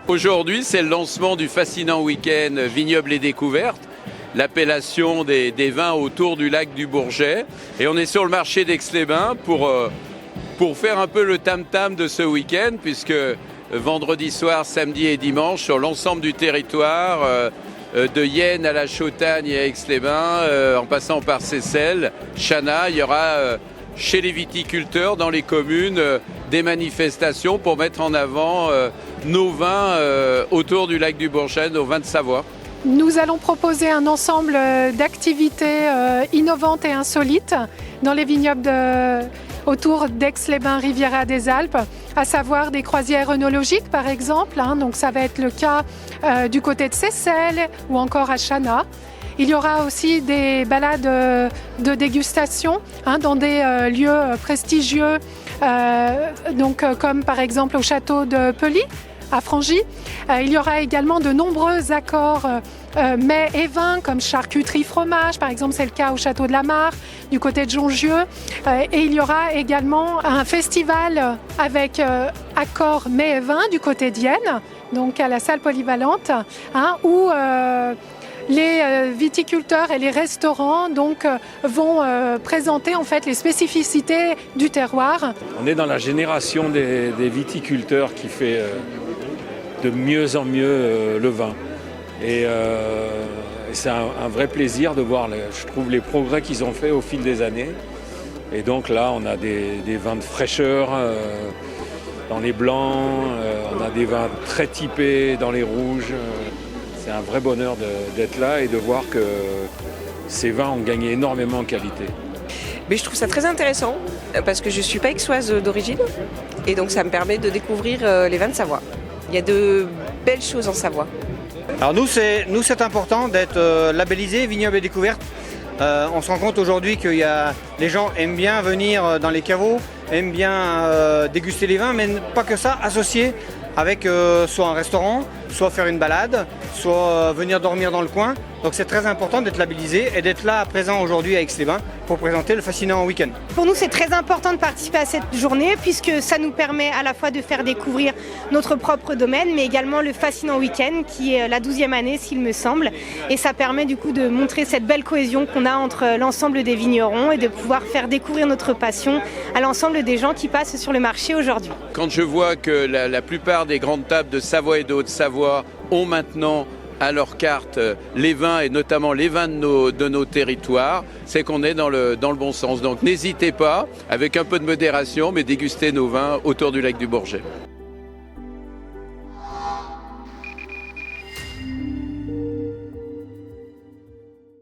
Aujourd'hui, c'est le lancement du fascinant week-end Vignobles et Découvertes, l'appellation des vins autour du lac du Bourget. Et on est sur le marché d'Aix-les-Bains pour faire un peu le tam-tam de ce week-end, puisque vendredi soir, samedi et dimanche, sur l'ensemble du territoire, de Yenne à la Chautagne et à Aix-les-Bains, en passant par Seyssel, Chana, il y aura chez les viticulteurs dans les communes des manifestations pour mettre en avant nos vins autour du lac du Bourget, nos vins de Savoie. Nous allons proposer un ensemble d'activités innovantes et insolites dans les vignobles autour d'Aix-les-Bains, Riviera des Alpes, à savoir des croisières œnologiques par exemple, donc ça va être le cas du côté de Seyssel ou encore à Chana. Il y aura aussi des balades de dégustation dans des lieux prestigieux, comme par exemple au château de Pely, à Frangy. Il y aura également de nombreux accords mets et vins comme charcuterie fromage, par exemple c'est le cas au château de la Mare, du côté de Jongieu. Et il y aura également un festival avec accords mets et vins du côté d'Yenne, donc à la salle polyvalente, où les viticulteurs et les restaurants vont présenter en fait les spécificités du terroir. On est dans la génération des viticulteurs qui fait de mieux en mieux le vin. Et c'est un vrai plaisir de voir, je trouve, les progrès qu'ils ont fait au fil des années. Et donc là, on a des vins de fraîcheur dans les blancs, on a des vins très typés dans les rouges. C'est un vrai bonheur d'être là et de voir que ces vins ont gagné énormément en qualité. Mais je trouve ça très intéressant parce que je ne suis pas aixoise d'origine et donc ça me permet de découvrir les vins de Savoie. Il y a de belles choses en Savoie. Alors nous c'est important d'être labellisé Vignobles et Découvertes. On se rend compte aujourd'hui que les gens aiment bien venir dans les caveaux, aiment bien déguster les vins, mais pas que ça, associés avec soit un restaurant, soit faire une balade, soit venir dormir dans le coin. Donc c'est très important d'être labellisé et d'être là présent aujourd'hui à Aix-les-Bains pour présenter le fascinant week-end. Pour nous, c'est très important de participer à cette journée puisque ça nous permet à la fois de faire découvrir notre propre domaine, mais également le fascinant week-end qui est la 12e année, s'il me semble. Et ça permet du coup de montrer cette belle cohésion qu'on a entre l'ensemble des vignerons et de pouvoir faire découvrir notre passion à l'ensemble des gens qui passent sur le marché aujourd'hui. Quand je vois que la plupart des grandes tables de Savoie et de Haute-Savoie ont maintenant à leur carte les vins et notamment les vins de nos territoires, c'est qu'on est dans le bon sens. Donc n'hésitez pas, avec un peu de modération, mais dégustez nos vins autour du lac du Bourget.